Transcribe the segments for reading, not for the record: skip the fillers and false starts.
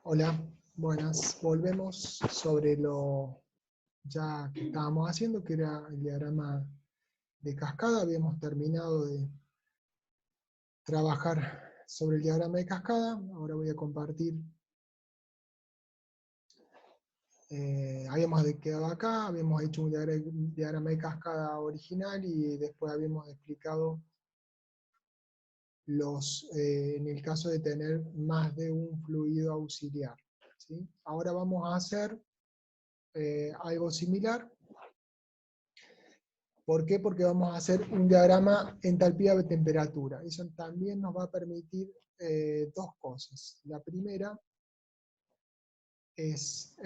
Hola, buenas. Volvemos sobre lo ya que estábamos haciendo, que era el diagrama de cascada. Habíamos terminado de trabajar sobre el diagrama de cascada. Ahora voy a compartir. Habíamos quedado acá, habíamos hecho un diagrama de cascada original y después habíamos explicado en el caso de tener más de un fluido auxiliar, ¿sí? Ahora vamos a hacer algo similar. ¿Por qué? Porque vamos a hacer un diagrama entalpía de temperatura. Eso también nos va a permitir dos cosas. La primera es,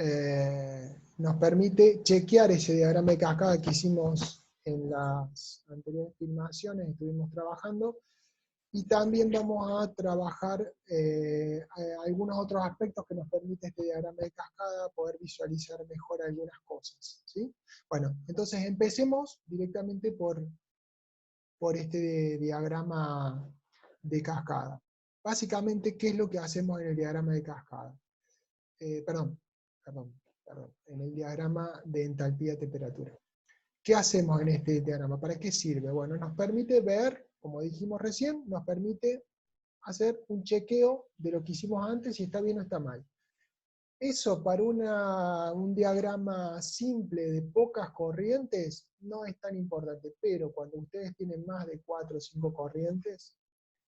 nos permite chequear ese diagrama de cascada que hicimos en las anteriores filmaciones, estuvimos trabajando, y también vamos a trabajar algunos otros aspectos que nos permite este diagrama de cascada, poder visualizar mejor algunas cosas, ¿sí? Bueno, entonces empecemos directamente por este diagrama de cascada. Básicamente, ¿qué es lo que hacemos en el diagrama de cascada? Perdón, en el diagrama de entalpía-temperatura. ¿Qué hacemos en este diagrama? ¿Para qué sirve? Bueno, nos permite ver, como dijimos recién, nos permite hacer un chequeo de lo que hicimos antes, si está bien o está mal. Eso para un diagrama simple de pocas corrientes no es tan importante, pero cuando ustedes tienen más de 4 o 5 corrientes,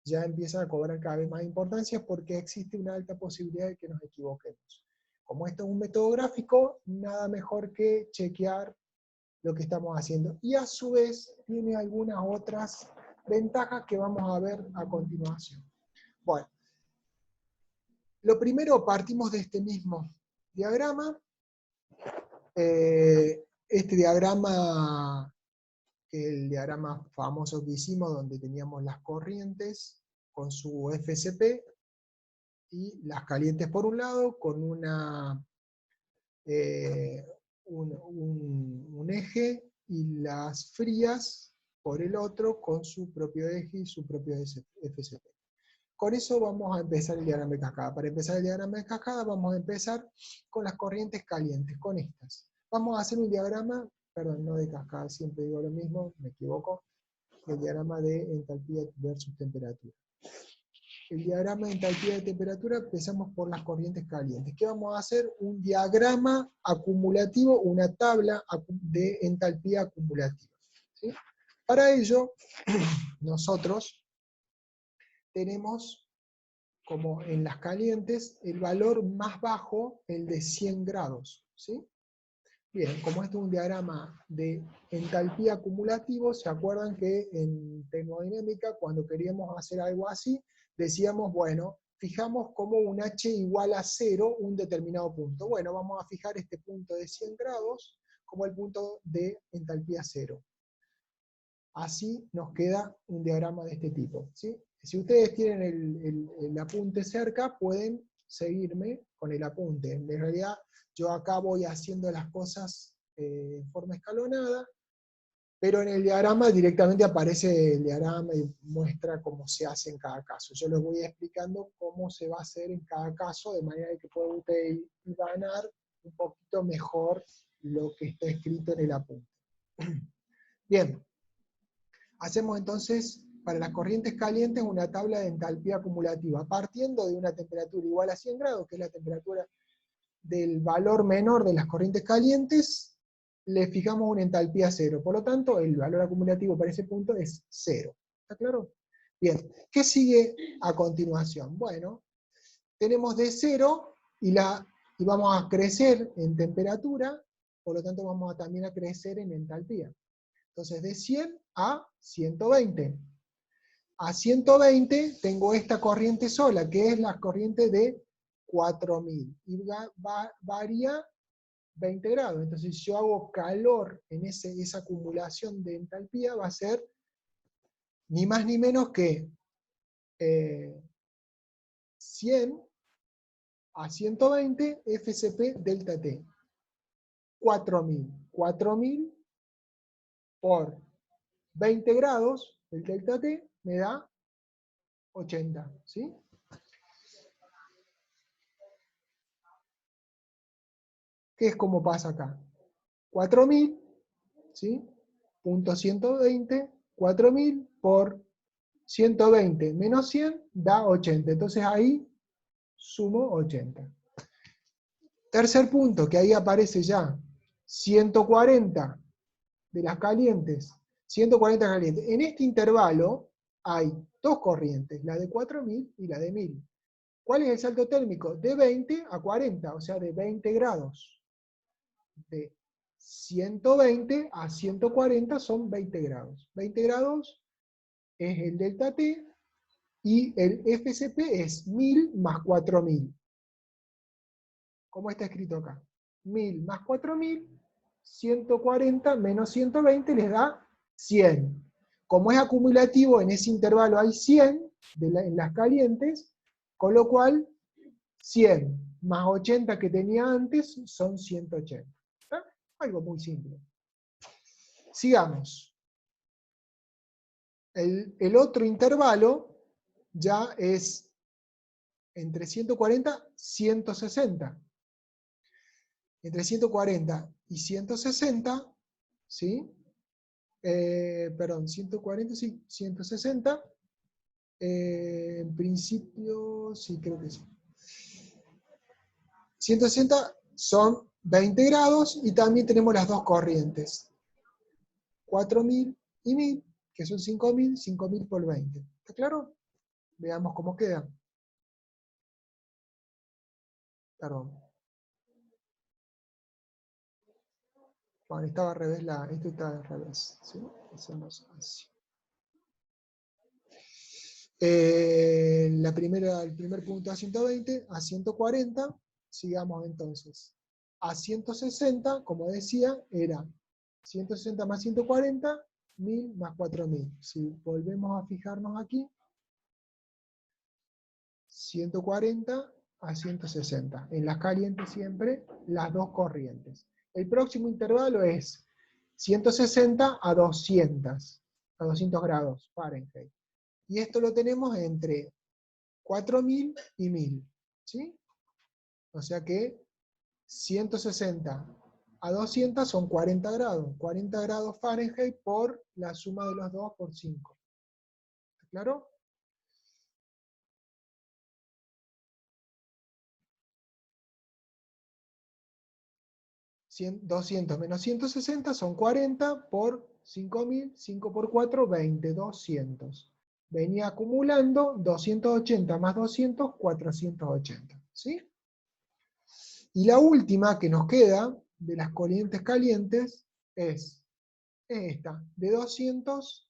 ya empiezan a cobrar cada vez más importancia porque existe una alta posibilidad de que nos equivoquemos. Como esto es un método gráfico, nada mejor que chequear lo que estamos haciendo. Y a su vez tiene algunas otras ventajas que vamos a ver a continuación. Bueno, lo primero, partimos de este mismo diagrama. Este diagrama, el diagrama famoso que hicimos, donde teníamos las corrientes con su FSP, y las calientes por un lado, con un eje, y las frías por el otro, con su propio eje y su propio FSP. Con eso vamos a empezar el diagrama de cascada. Para empezar el diagrama de cascada vamos a empezar con las corrientes calientes, con estas. Vamos a hacer un diagrama, perdón, no de cascada, siempre digo lo mismo, me equivoco, el diagrama de entalpía versus temperatura. El diagrama de entalpía de temperatura, empezamos por las corrientes calientes. ¿Qué vamos a hacer? Un diagrama acumulativo, una tabla de entalpía acumulativa, ¿sí? Para ello, nosotros tenemos, como en las calientes, el valor más bajo, el de 100 grados, ¿sí? Bien, como esto es un diagrama de entalpía acumulativo, ¿se acuerdan que en termodinámica, cuando queríamos hacer algo así, decíamos, bueno, fijamos como un H igual a 0 un determinado punto? Bueno, vamos a fijar este punto de 100 grados como el punto de entalpía 0. Así nos queda un diagrama de este tipo, ¿sí? Si ustedes tienen el apunte cerca, pueden seguirme con el apunte. En realidad, yo acá voy haciendo las cosas en forma escalonada, pero en el diagrama directamente aparece el diagrama y muestra cómo se hace en cada caso. Yo les voy explicando cómo se va a hacer en cada caso, de manera que puedan ustedes ganar un poquito mejor lo que está escrito en el apunte. Bien. Hacemos entonces, para las corrientes calientes, una tabla de entalpía acumulativa, partiendo de una temperatura igual a 100 grados, que es la temperatura del valor menor de las corrientes calientes, le fijamos una entalpía 0. Por lo tanto, el valor acumulativo para ese punto es 0. ¿Está claro? Bien, ¿qué sigue a continuación? Bueno, tenemos de 0 y vamos a crecer en temperatura, por lo tanto vamos también a crecer en entalpía. Entonces, de 100 a 120. A 120 tengo esta corriente sola, que es la corriente de 4000. Y varía 20 grados. Entonces, si yo hago calor en esa acumulación de entalpía, va a ser ni más ni menos que 100 a 120 FSP delta T. 4000. 4000 por 20 grados, el delta T me da 80, ¿sí? que es como pasa acá. 4000, ¿sí? Punto 120, 4000 por 120 menos 100 da 80. Entonces ahí sumo 80. Tercer punto, que ahí aparece ya 140 de las calientes. 140 calientes. En este intervalo hay dos corrientes, la de 4000 y la de 1000. ¿Cuál es el salto térmico? De 20 a 40, o sea, de 20 grados. De 120 a 140 son 20 grados. 20 grados es el delta T y el FCP es 1000 más 4000. ¿Cómo está escrito acá? 1000 más 4000, 140 menos 120 les da 100. Como es acumulativo, en ese intervalo hay 100 en las calientes, con lo cual 100 más 80 que tenía antes son 180. ¿Está? Algo muy simple. Sigamos. El otro intervalo ya es entre 140 y 160. Entre 140 y 160, ¿sí? Perdón, 140, sí, 160. En principio, sí, creo que sí. 160 son 20 grados y también tenemos las dos corrientes. 4000 y 1000, que son 5000, 5000 por 20. ¿Está claro? Veamos cómo queda. Perdón. Bueno, estaba al revés, esto está al revés. ¿Sí? Hacemos así. El primer punto a 120, a 140, sigamos entonces. A 160, como decía, era 160 más 140, 1000 más 4000. Si volvemos a fijarnos aquí, 140 a 160. En las calientes siempre, las dos corrientes. El próximo intervalo es 160 a 200 grados Fahrenheit. Y esto lo tenemos entre 4000 y 1000. ¿Sí? O sea que 160 a 200 son 40 grados. 40 grados Fahrenheit por la suma de los dos por 5. ¿Está claro? $100, 200 menos 160 son 40 por 5000, 5 por 4, 20, 200. Venía acumulando 280 más 200, 480. ¿Sí? Y la última que nos queda de las corrientes calientes es esta, de 200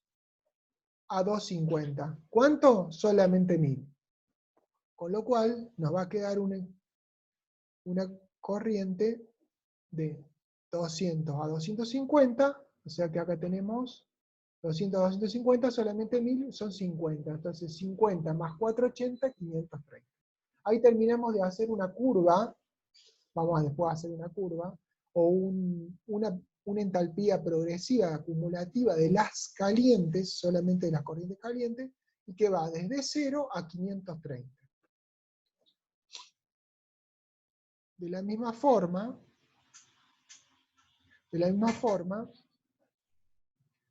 a 250. ¿Cuánto? Solamente 1000. Con lo cual nos va a quedar una corriente de 200 a 250, o sea que acá tenemos 200 a 250, solamente 1000 son 50. Entonces 50 más 480, 530. Ahí terminamos de hacer una curva, vamos a después hacer una curva, o una entalpía progresiva acumulativa de las calientes, solamente de las corrientes calientes, y que va desde 0 a 530. De la misma forma,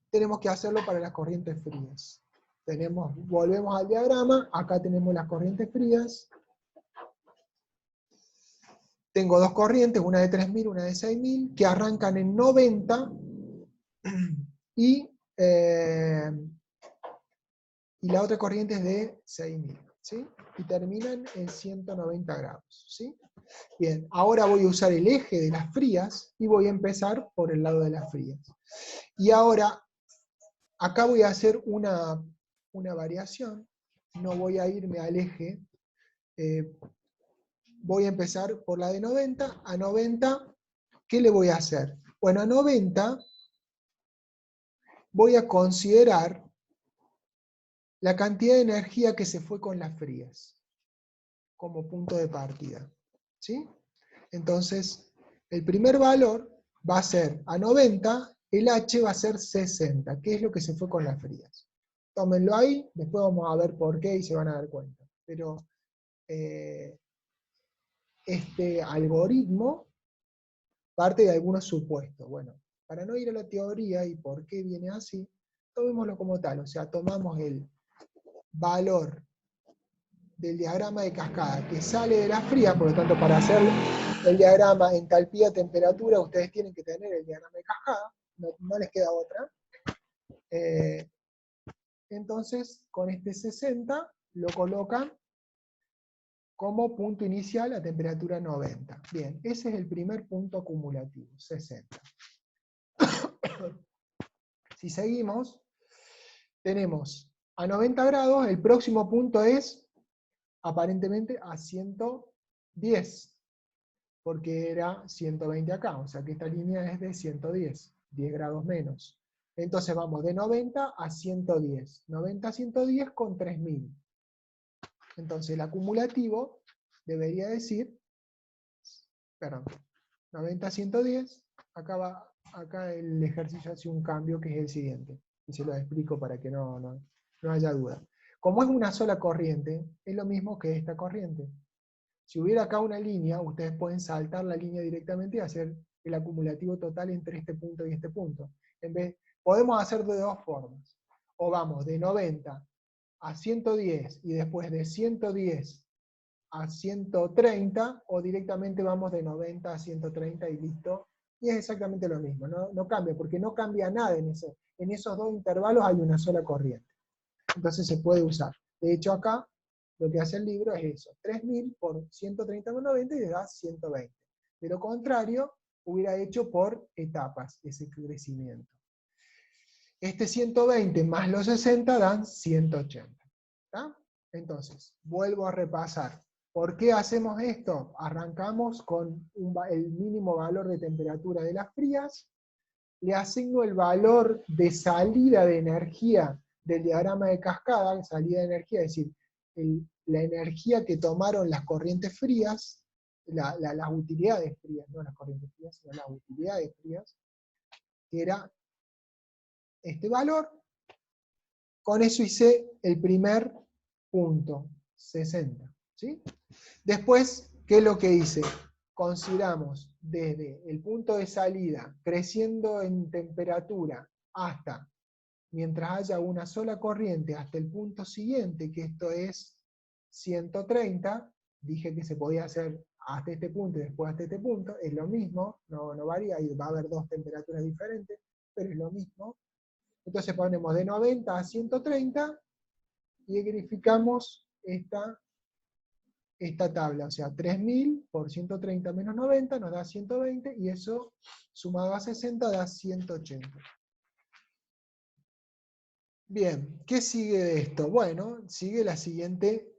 tenemos que hacerlo para las corrientes frías. Volvemos al diagrama, acá tenemos las corrientes frías. Tengo dos corrientes, una de 3000, una de 6000, que arrancan en 90 y la otra corriente es de 6000, ¿sí? Y terminan en 190 grados, ¿sí? Bien, ahora voy a usar el eje de las frías y voy a empezar por el lado de las frías. Y ahora, acá voy a hacer una variación, no voy a irme al eje, voy a empezar por la de 90, a 90, ¿qué le voy a hacer? Bueno, a 90 voy a considerar la cantidad de energía que se fue con las frías, como punto de partida, ¿sí? Entonces, el primer valor va a ser a 90, el H va a ser 60, que es lo que se fue con las frías. Tómenlo ahí, después vamos a ver por qué y se van a dar cuenta. Pero este algoritmo parte de algunos supuestos. Bueno, para no ir a la teoría y por qué viene así, tomémoslo como tal, o sea, tomamos el valor del diagrama de cascada que sale de las frías, por lo tanto, para hacer el diagrama entalpía, temperatura, ustedes tienen que tener el diagrama de cascada, no les queda otra. Entonces, con este 60 lo colocan como punto inicial a temperatura 90. Bien, ese es el primer punto acumulativo, 60. Si seguimos, tenemos a 90 grados, el próximo punto es aparentemente a 110, porque era 120 acá, o sea que esta línea es de 110, 10 grados menos. Entonces vamos de 90 a 110, 90 a 110 con 3000. Entonces el acumulativo debería decir, perdón, 90 a 110, acá el ejercicio hace un cambio que es el siguiente, y se lo explico para que no haya duda. Como es una sola corriente, es lo mismo que esta corriente. Si hubiera acá una línea, ustedes pueden saltar la línea directamente y hacer el acumulativo total entre este punto y este punto. Podemos hacer de dos formas. O vamos de 90 a 110 y después de 110 a 130, o directamente vamos de 90 a 130 y listo. Y es exactamente lo mismo, no cambia, porque no cambia nada en eso. En esos dos intervalos hay una sola corriente. Entonces se puede usar. De hecho acá, lo que hace el libro es eso, 3000 por 130,90 y le da 120. De lo contrario, hubiera hecho por etapas ese crecimiento. Este 120 más los 60 dan 180. ¿Está? Entonces, vuelvo a repasar. ¿Por qué hacemos esto? Arrancamos con el mínimo valor de temperatura de las frías, le asigno el valor de salida de energía del diagrama de cascada, salida de energía, es decir, la energía que tomaron las corrientes frías, las utilidades frías, no las corrientes frías, sino las utilidades frías, que era este valor. Con eso hice el primer punto, 60. ¿Sí? Después, ¿qué es lo que hice? Consideramos desde el punto de salida, creciendo en temperatura, hasta, mientras haya una sola corriente, hasta el punto siguiente, que esto es 130, dije que se podía hacer hasta este punto y después hasta este punto, es lo mismo, no varía, y va a haber dos temperaturas diferentes, pero es lo mismo. Entonces ponemos de 90 a 130 y verificamos esta tabla, o sea, 3000 por 130 menos 90 nos da 120, y eso sumado a 60 da 180. Bien, ¿qué sigue de esto? Bueno, sigue el siguiente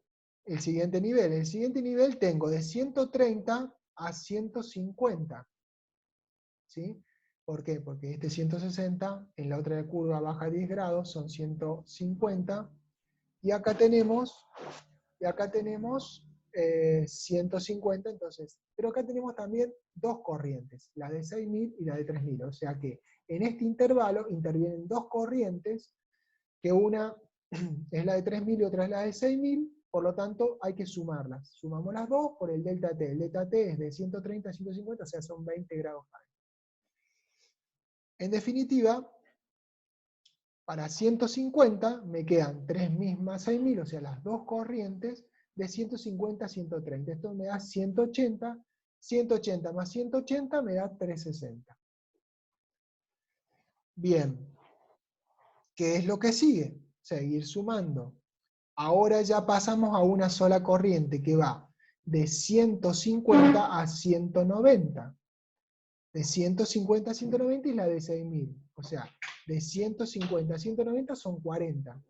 nivel. El siguiente nivel tengo de 130 a 150. ¿Sí? ¿Por qué? Porque este 160, en la otra curva baja 10 grados, son 150, y acá tenemos 150, entonces, pero acá tenemos también dos corrientes, la de 6000 y la de 3000, o sea que en este intervalo intervienen dos corrientes, que una es la de 3000 y otra es la de 6000, por lo tanto hay que sumarlas. Sumamos las dos por el delta T. El delta T es de 130 a 150, o sea, son 20 grados Fahrenheit. En definitiva, para 150 me quedan 3000 más 6000, o sea, las dos corrientes, de 150 a 130. Esto me da 180, 180 más 180 me da 360. Bien, ¿qué es lo que sigue? Seguir sumando. Ahora ya pasamos a una sola corriente que va de 150 a 190. De 150 a 190 es la de 6000. O sea, de 150 a 190 son 40.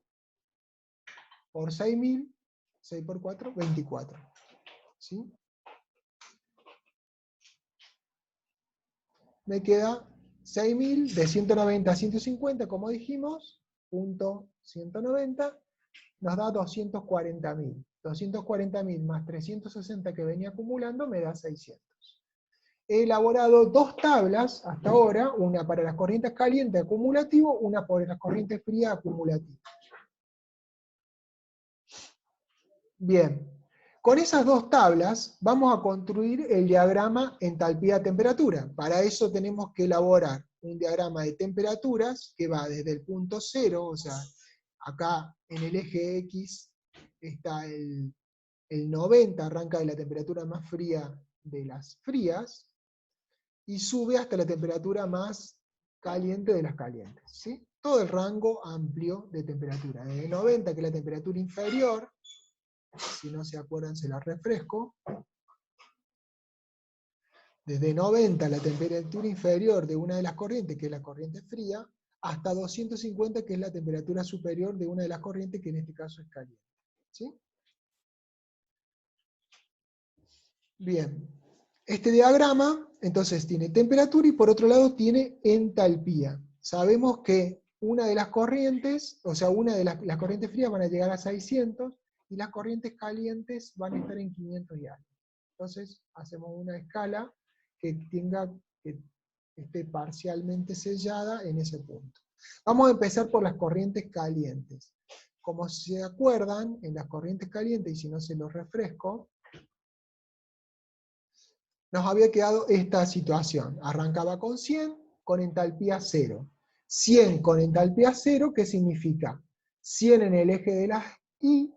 Por 6000, 6 por 4, 24. ¿Sí? Me queda 6000, de 190 a 150, como dijimos, punto 190, nos da 240.000. 240.000 más 360 que venía acumulando me da 600. He elaborado dos tablas hasta ahora, una para las corrientes calientes acumulativo, una para las corrientes frías acumulativas. Bien, Con esas dos tablas vamos a construir el diagrama entalpía-temperatura. Para eso tenemos que elaborar un diagrama de temperaturas que va desde el punto 0, o sea, acá en el eje X está el 90, arranca de la temperatura más fría de las frías, y sube hasta la temperatura más caliente de las calientes. ¿Sí? Todo el rango amplio de temperatura. Desde 90, que es la temperatura inferior, si no se acuerdan se la refresco. Desde 90, la temperatura inferior de una de las corrientes, que es la corriente fría, hasta 250, que es la temperatura superior de una de las corrientes, que en este caso es caliente. ¿Sí? Bien. Este diagrama, entonces, tiene temperatura y por otro lado tiene entalpía. Sabemos que una de las corrientes, o sea, una de las corrientes frías van a llegar a 600 y las corrientes calientes van a estar en 500 y algo. Entonces, hacemos una escala que esté parcialmente sellada en ese punto. Vamos a empezar por las corrientes calientes. Como se acuerdan, en las corrientes calientes, y si no se los refresco, nos había quedado esta situación. Arrancaba con 100, con entalpía 0. 100 con entalpía 0, ¿qué significa? 100 en el eje de las y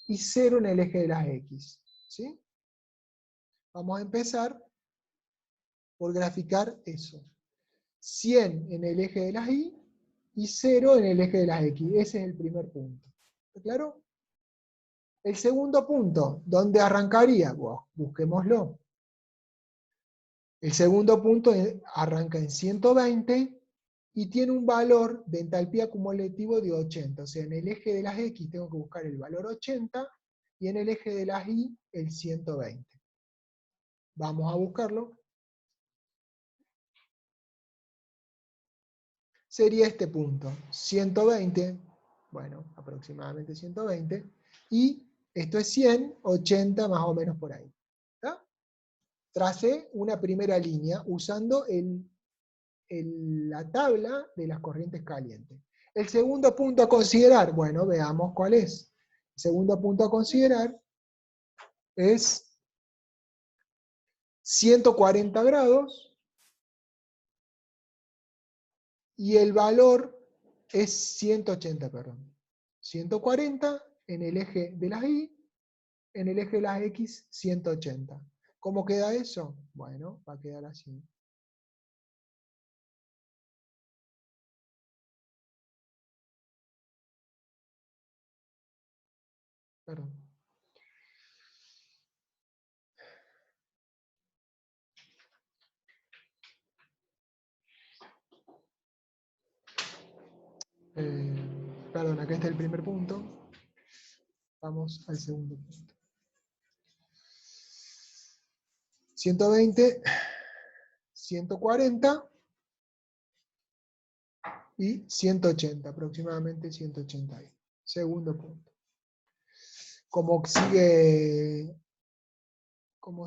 0 en el eje de las X. ¿Sí? Vamos a empezar por graficar eso. 100 en el eje de las y 0 en el eje de las X. Ese es el primer punto. ¿Está claro? El segundo punto, ¿dónde arrancaría? Bueno, busquémoslo. El segundo punto arranca en 120 y tiene un valor de entalpía acumulativo de 80. O sea, en el eje de las X tengo que buscar el valor 80 y en el eje de las Y el 120. Vamos a buscarlo. Sería este punto, 120, bueno, aproximadamente 120, y esto es 100, 80 más o menos por ahí. ¿Está? Tracé una primera línea usando la tabla de las corrientes calientes. El segundo punto a considerar, bueno, veamos cuál es. El segundo punto a considerar es 140 grados y el valor es 180, perdón. 140 en el eje de las Y, en el eje de las X, 180. ¿Cómo queda eso? Bueno, va a quedar así. Perdón. Perdón, acá está el primer punto. Vamos al segundo punto. 120, 140 y 180, aproximadamente 180 ahí. Segundo punto. Como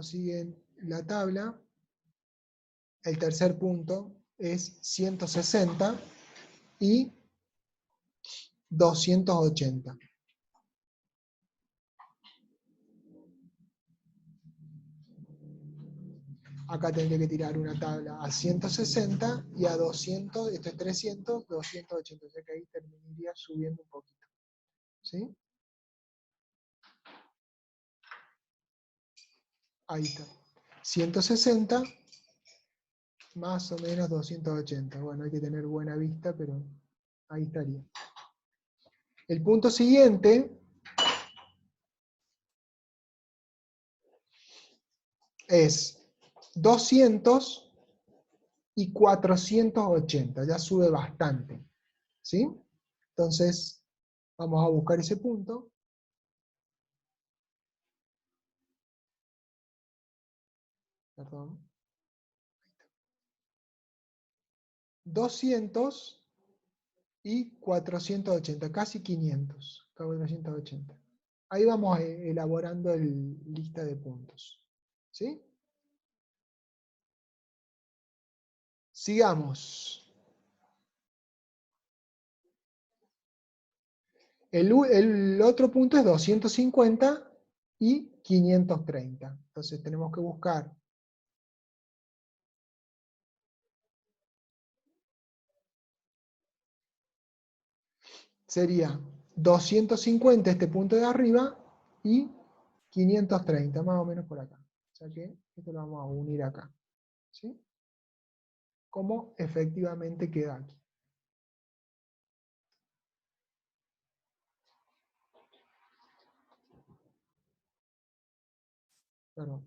sigue en la tabla, el tercer punto es 160 y 280. Acá tendría que tirar una tabla a 160 y a 200, esto es 300, 280, o sea que ahí terminaría subiendo un poquito. ¿Sí? Ahí está. 160 más o menos 280. Bueno, hay que tener buena vista, pero ahí estaría. El punto siguiente es 200 y 480, ya sube bastante. ¿Sí? Entonces, vamos a buscar ese punto. Perdón. 200 y 480, casi 500, 480. Ahí vamos elaborando el lista de puntos. ¿Sí? Sigamos. El otro punto es 250 y 530. Entonces tenemos que buscar sería 250 este punto de arriba y 530, más o menos por acá. O sea que esto lo vamos a unir acá. ¿Sí? Como efectivamente queda aquí. Perdón.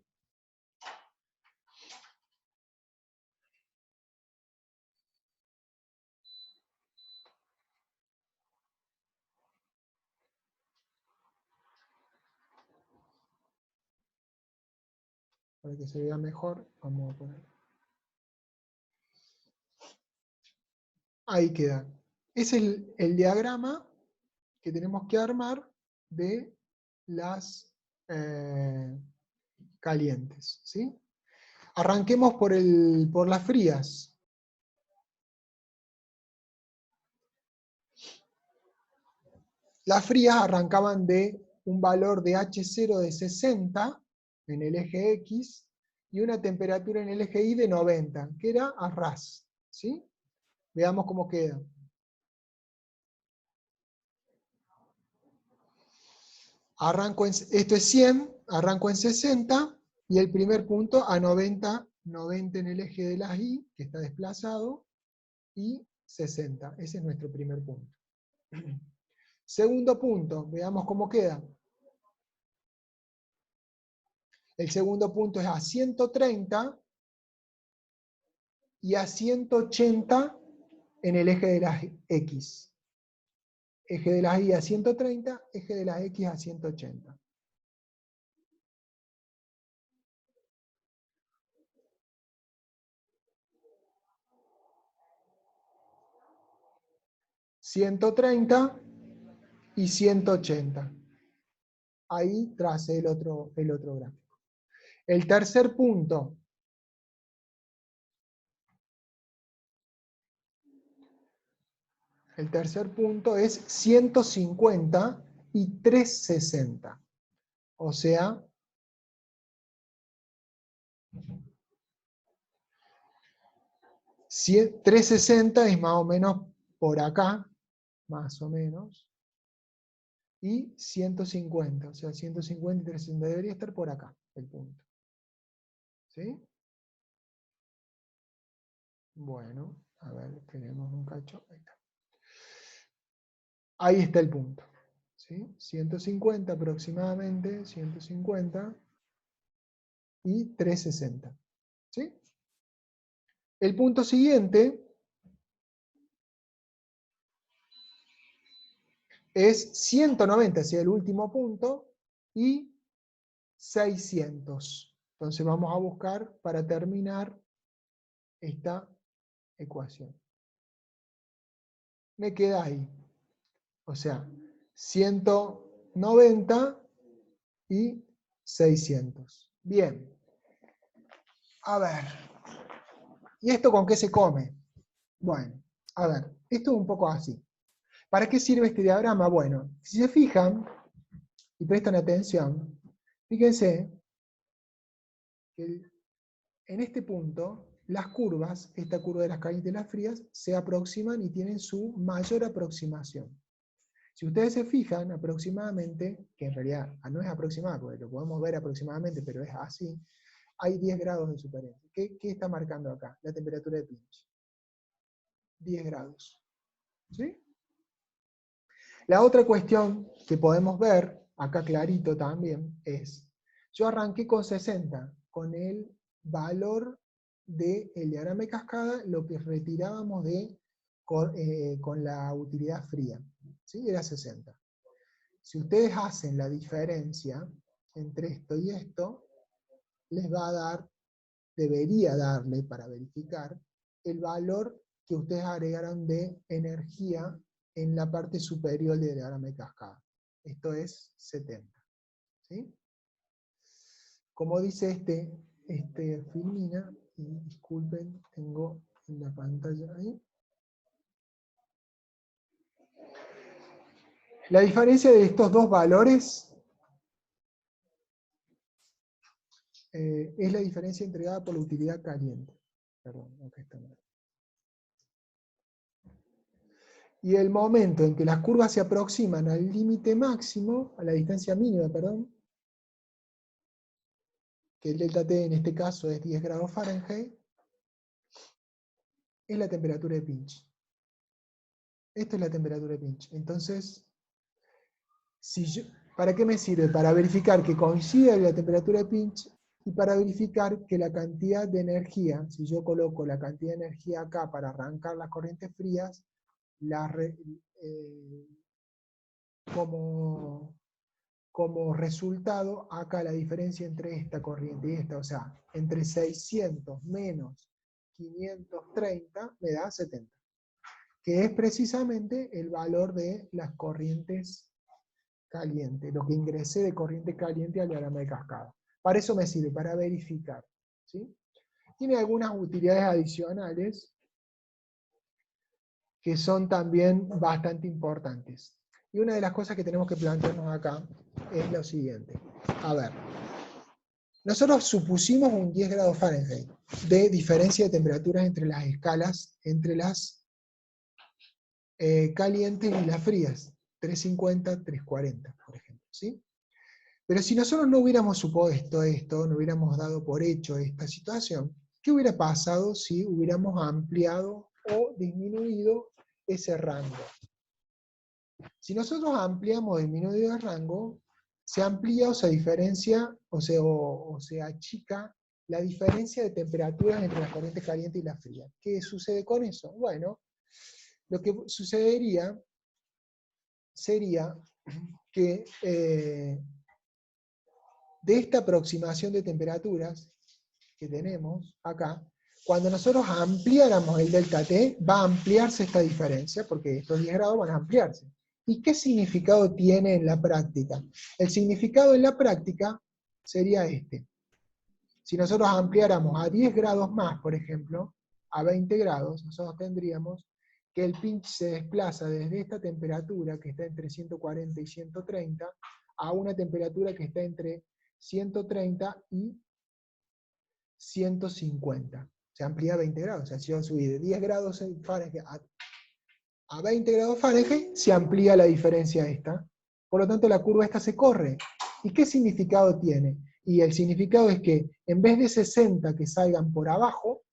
Para que se vea mejor, vamos a poner. Ahí queda. Es el diagrama que tenemos que armar de las calientes. ¿Sí? Arranquemos por las frías. Las frías arrancaban de un valor de H0 de 60 en el eje X y una temperatura en el eje Y de 90, que era a ras. ¿Sí? Veamos cómo queda. Esto es 100, arranco en 60 y el primer punto a 90, 90 en el eje de las Y, que está desplazado, y 60. Ese es nuestro primer punto. Segundo punto, veamos cómo queda. El segundo punto es a 130 y a 180 en el eje de las X. Eje de las Y a 130, eje de las X a 180. ...130 y 180. Ahí trace el otro gráfico. El tercer punto. El tercer punto es 150 y 360. O sea, 360 es más o menos por acá, más o menos. Y 150, o sea, 150 y 360 debería estar por acá, el punto. ¿Sí? Bueno, a ver, tenemos un cacho. Ahí está. Ahí está el punto. ¿Sí? 150 aproximadamente, 150 y 360. ¿Sí? El punto siguiente es 190, hacia el último punto, y 600. Entonces vamos a buscar para terminar esta ecuación. Me queda ahí. O sea, 190 y 600. Bien. A ver. ¿Y esto con qué se come? Bueno, a ver, esto es un poco así. ¿Para qué sirve este diagrama? Bueno, si se fijan y prestan atención, fíjense que en este punto las curvas, esta curva de las calientes y las frías, se aproximan y tienen su mayor aproximación. Si ustedes se fijan aproximadamente, que en realidad no es aproximado, porque lo podemos ver aproximadamente, pero es así, hay 10 grados de superencia. ¿Qué está marcando acá? La temperatura de pinch. 10 grados. ¿Sí? La otra cuestión que podemos ver, acá clarito también, es, yo arranqué con 60, con el valor del diagrama de cascada, lo que retirábamos con la utilidad fría. ¿Sí? Era 60. Si ustedes hacen la diferencia entre esto y esto, les va a dar, debería darle para verificar, el valor que ustedes agregaron de energía en la parte superior del diagrama de cascada. Esto es 70. ¿Sí? Como dice este Filmina, y disculpen, tengo en la pantalla ahí. La diferencia de estos dos valores es la diferencia entregada por la utilidad caliente. Perdón, acá está mal. Y el momento en que las curvas se aproximan al límite máximo, a la distancia mínima, perdón, que el delta T en este caso es 10 grados Fahrenheit, es la temperatura de pinch. Esta es la temperatura de pinch. Entonces, ¿para qué me sirve? Para verificar que coincida la temperatura de pinch y para verificar que la cantidad de energía, si yo coloco la cantidad de energía acá para arrancar las corrientes frías, como resultado, acá la diferencia entre esta corriente y esta, o sea, entre 600 menos 530 me da 70, que es precisamente el valor de las corrientes calientes, lo que ingresé de corriente caliente al diagrama de cascada. Para eso me sirve, para verificar, ¿sí? Tiene algunas utilidades adicionales que son también bastante importantes. Y una de las cosas que tenemos que plantearnos acá es lo siguiente. A ver, nosotros supusimos un 10 grados Fahrenheit de diferencia de temperaturas entre las escalas, entre las calientes y las frías, 350, 340, por ejemplo, ¿sí? Pero si nosotros no hubiéramos supuesto esto, no hubiéramos dado por hecho esta situación, ¿qué hubiera pasado si hubiéramos ampliado o disminuido ese rango? Si nosotros ampliamos o disminuimos el rango, se amplía o se diferencia, o se achica la diferencia de temperaturas entre las corrientes calientes y las frías. ¿Qué sucede con eso? Bueno, lo que sucedería sería que de esta aproximación de temperaturas que tenemos acá, cuando nosotros ampliáramos el delta T, va a ampliarse esta diferencia, porque estos 10 grados van a ampliarse. ¿Y qué significado tiene en la práctica? El significado en la práctica sería este. Si nosotros ampliáramos a 10 grados más, por ejemplo, a 20 grados, nosotros tendríamos que el pinch se desplaza desde esta temperatura, que está entre 140 y 130, a una temperatura que está entre 130 y 150. Se amplía a 20 grados. O sea, si yo subí de 10 grados Fahrenheit a 20 grados Fahrenheit, se amplía la diferencia esta. Por lo tanto, la curva esta se corre. ¿Y qué significado tiene? Y el significado es que en vez de 60 que salgan por abajo,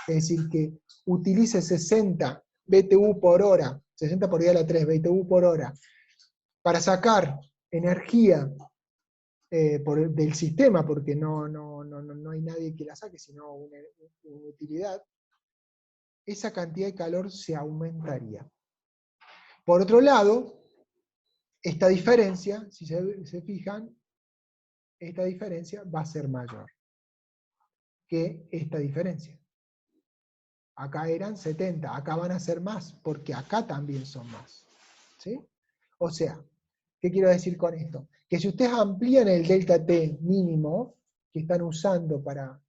es decir, que utilice 60 BTU por hora, 60 por 10 a la 3 BTU por hora, para sacar energía del sistema, porque no hay nadie que la saque, sino una utilidad, esa cantidad de calor se aumentaría. Por otro lado, esta diferencia, si se fijan, esta diferencia va a ser mayor que esta diferencia. Acá eran 70, acá van a ser más, porque acá también son más. ¿Sí? O sea, ¿qué quiero decir con esto? Que si ustedes amplían el delta T mínimo que están usando para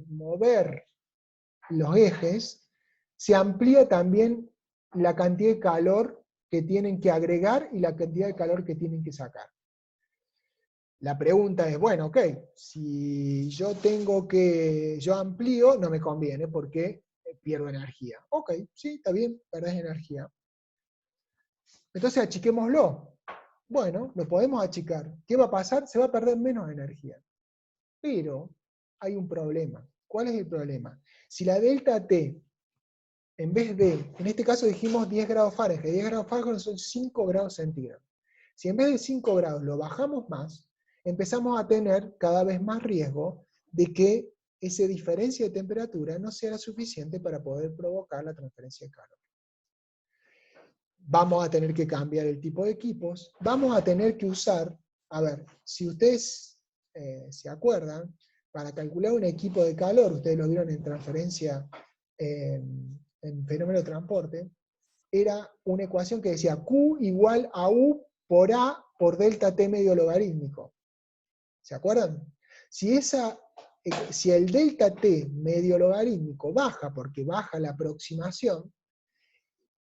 mover los ejes, se amplía también la cantidad de calor que tienen que agregar y la cantidad de calor que tienen que sacar. La pregunta es, bueno, ok, si yo amplío, no me conviene porque pierdo energía. Ok, sí, está bien, perdés energía. Entonces achiquémoslo. Bueno, lo podemos achicar. ¿Qué va a pasar? Se va a perder menos energía. Pero hay un problema. ¿Cuál es el problema? Si la delta T, en vez de, en este caso dijimos 10 grados Fahrenheit, 10 grados Fahrenheit son 5 grados centígrados. Si en vez de 5 grados lo bajamos más, empezamos a tener cada vez más riesgo de que esa diferencia de temperatura no sea suficiente para poder provocar la transferencia de calor. Vamos a tener que cambiar el tipo de equipos, vamos a tener que usar, a ver, si ustedes se acuerdan, para calcular un equipo de calor, ustedes lo vieron en transferencia, en fenómeno de transporte, era una ecuación que decía Q igual a U por A por delta T medio logarítmico. ¿Se acuerdan? Si el delta T medio logarítmico baja porque baja la aproximación,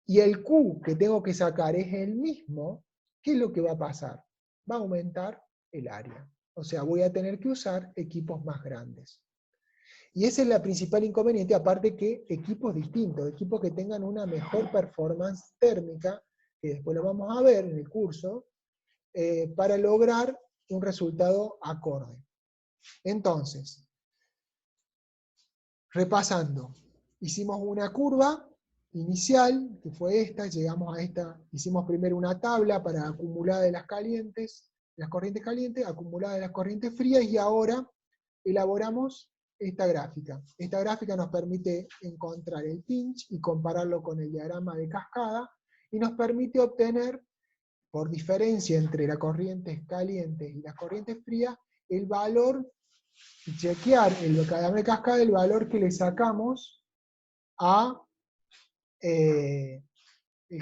y el Q que tengo que sacar es el mismo, ¿qué es lo que va a pasar? Va a aumentar el área. O sea, voy a tener que usar equipos más grandes. Y ese es la principal inconveniente, aparte que equipos distintos, equipos que tengan una mejor performance térmica, que después lo vamos a ver en el curso, para lograr un resultado acorde. Entonces, repasando, hicimos una curva inicial, que fue esta, llegamos a esta, hicimos primero una tabla para acumulada de las calientes, las corrientes calientes, acumulada de las corrientes frías, y ahora elaboramos esta gráfica. Esta gráfica nos permite encontrar el pinch y compararlo con el diagrama de cascada, y nos permite obtener, por diferencia entre las corrientes calientes y las corrientes frías, el valor, y chequear el diagrama de cascada, el valor que le sacamos a el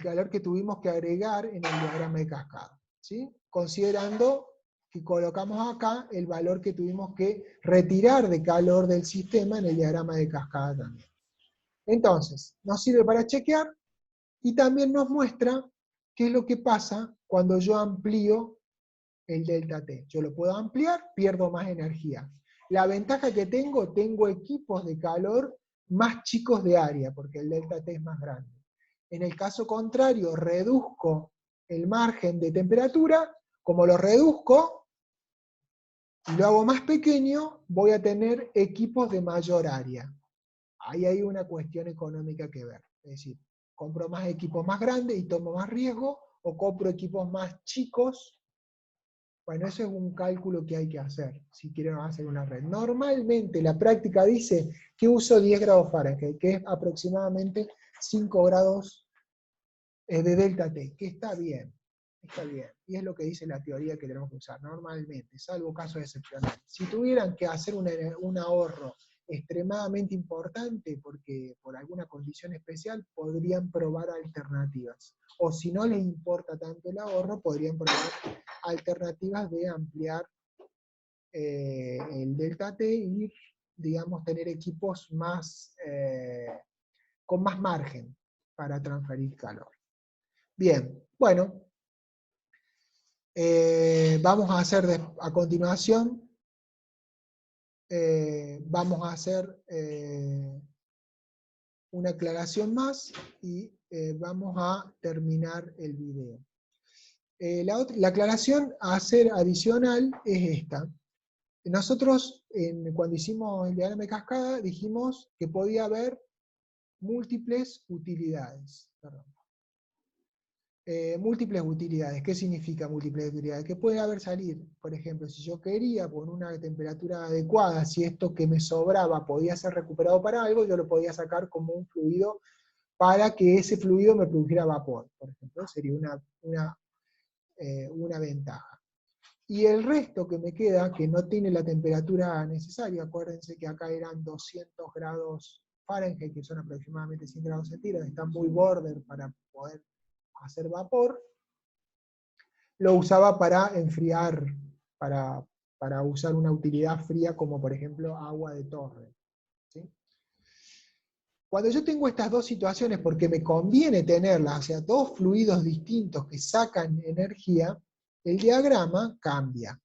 valor que tuvimos que agregar en el diagrama de cascada, ¿sí? Considerando que colocamos acá el valor que tuvimos que retirar de calor del sistema en el diagrama de cascada también. Entonces, nos sirve para chequear y también nos muestra qué es lo que pasa cuando yo amplío el delta T. Yo lo puedo ampliar, pierdo más energía. La ventaja que tengo equipos de calor más chicos de área, porque el delta T es más grande. En el caso contrario, reduzco el margen de temperatura. Como lo reduzco y lo hago más pequeño, voy a tener equipos de mayor área. Ahí hay una cuestión económica que ver. Es decir, compro más equipos más grandes y tomo más riesgo, o compro equipos más chicos. Bueno, eso es un cálculo que hay que hacer, si quieren hacer una red. Normalmente la práctica dice que uso 10 grados Fahrenheit, que es aproximadamente 5 grados de delta T, que está bien, y es lo que dice la teoría que tenemos que usar, normalmente, salvo casos excepcionales. Si tuvieran que hacer un ahorro extremadamente importante, porque por alguna condición especial, podrían probar alternativas. O si no les importa tanto el ahorro, podrían probar alternativas de ampliar el delta T y, digamos, tener equipos más, con más margen para transferir calor. Bien, bueno, vamos a hacer a continuación, vamos a hacer una aclaración más y vamos a terminar el video. La aclaración a hacer adicional es esta. Nosotros, cuando hicimos el diagrama de cascada, dijimos que podía haber múltiples utilidades. Múltiples utilidades. ¿Qué significa múltiples utilidades? Que puede haber salir, por ejemplo, si yo quería con una temperatura adecuada, si esto que me sobraba podía ser recuperado para algo, yo lo podía sacar como un fluido para que ese fluido me produjera vapor, por ejemplo. Sería una ventaja. Y el resto que me queda, que no tiene la temperatura necesaria, acuérdense que acá eran 200 grados Fahrenheit, que son aproximadamente 100 grados centígrados, están muy border para poder hacer vapor, lo usaba para enfriar, para usar una utilidad fría como por ejemplo agua de torre. ¿Sí? Cuando yo tengo estas dos situaciones, porque me conviene tenerlas, o sea, dos fluidos distintos que sacan energía, el diagrama cambia.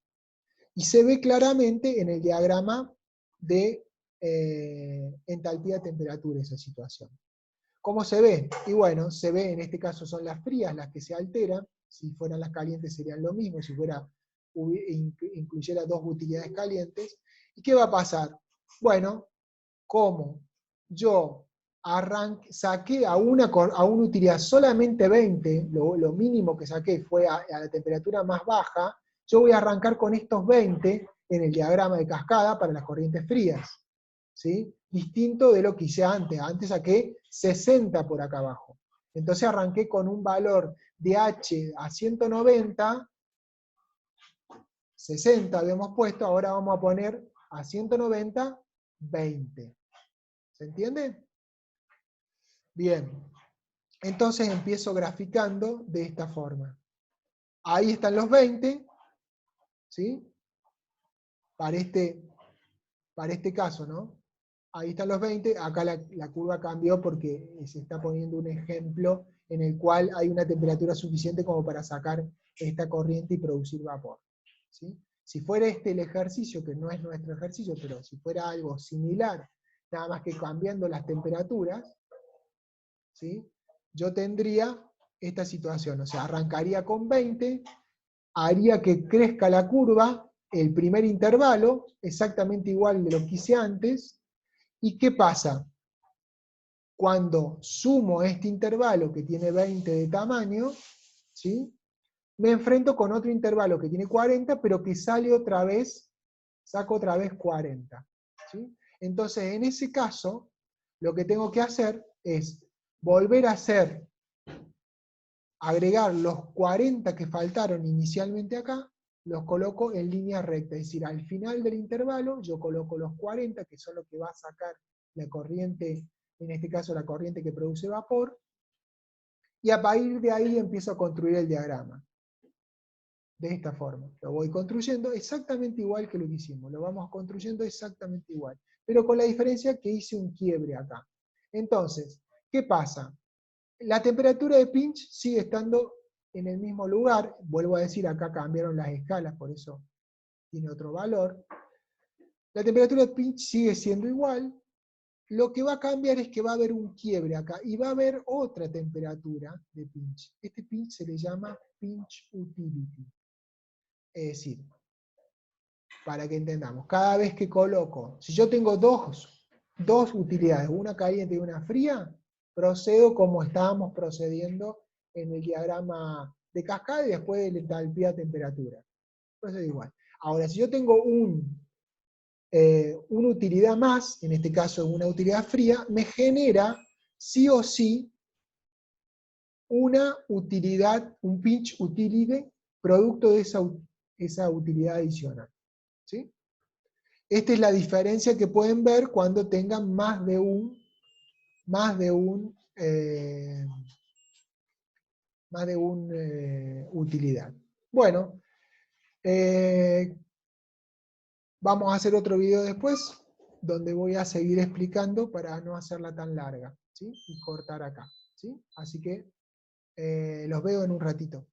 Y se ve claramente en el diagrama de entalpía temperatura esa situación. ¿Cómo se ve? Y bueno, se ve, en este caso son las frías las que se alteran, si fueran las calientes serían lo mismo, si incluyera dos utilidades calientes. ¿Y qué va a pasar? Bueno, como yo saqué a una utilidad solamente 20, lo mínimo que saqué fue a la temperatura más baja, yo voy a arrancar con estos 20 en el diagrama de cascada para las corrientes frías. ¿Sí? Distinto de lo que hice antes. Antes saqué 60 por acá abajo. Entonces arranqué con un valor de H a 190, 60 habíamos puesto, ahora vamos a poner a 190, 20. ¿Se entiende? Bien. Entonces empiezo graficando de esta forma. Ahí están los 20, ¿sí? Para este caso, ¿no? Ahí están los 20, acá la curva cambió porque se está poniendo un ejemplo en el cual hay una temperatura suficiente como para sacar esta corriente y producir vapor. ¿Sí? Si fuera este el ejercicio, que no es nuestro ejercicio, pero si fuera algo similar, nada más que cambiando las temperaturas, ¿sí? Yo tendría esta situación, o sea, arrancaría con 20, haría que crezca la curva, el primer intervalo, exactamente igual de lo que hice antes, ¿y qué pasa? Cuando sumo este intervalo que tiene 20 de tamaño, ¿sí? Me enfrento con otro intervalo que tiene 40, pero que sale otra vez, saco otra vez 40. ¿Sí? Entonces, en ese caso, lo que tengo que hacer es volver a hacer, agregar los 40 que faltaron inicialmente acá, los coloco en línea recta, es decir, al final del intervalo yo coloco los 40, que son los que va a sacar la corriente, en este caso la corriente que produce vapor, y a partir de ahí empiezo a construir el diagrama. De esta forma, lo voy construyendo exactamente igual que lo que hicimos, lo vamos construyendo exactamente igual, pero con la diferencia que hice un quiebre acá. Entonces, ¿qué pasa? La temperatura de pinch sigue estando en el mismo lugar, vuelvo a decir, acá cambiaron las escalas, por eso tiene otro valor. La temperatura de pinch sigue siendo igual, lo que va a cambiar es que va a haber un quiebre acá, y va a haber otra temperatura de pinch. Este pinch se le llama pinch utility. Es decir, para que entendamos, cada vez que coloco, si yo tengo dos utilidades, una caliente y una fría, procedo como estábamos procediendo en el diagrama de cascada y después de entalpía temperatura. Procedo igual. Ahora, si yo tengo una utilidad más, en este caso una utilidad fría, me genera sí o sí una utilidad, un pinch utility, producto de esa utilidad adicional. ¿Sí? Esta es la diferencia que pueden ver cuando tengan más de utilidad. Bueno, vamos a hacer otro video después, donde voy a seguir explicando para no hacerla tan larga, ¿sí? Y cortar acá, ¿sí? Así que los veo en un ratito.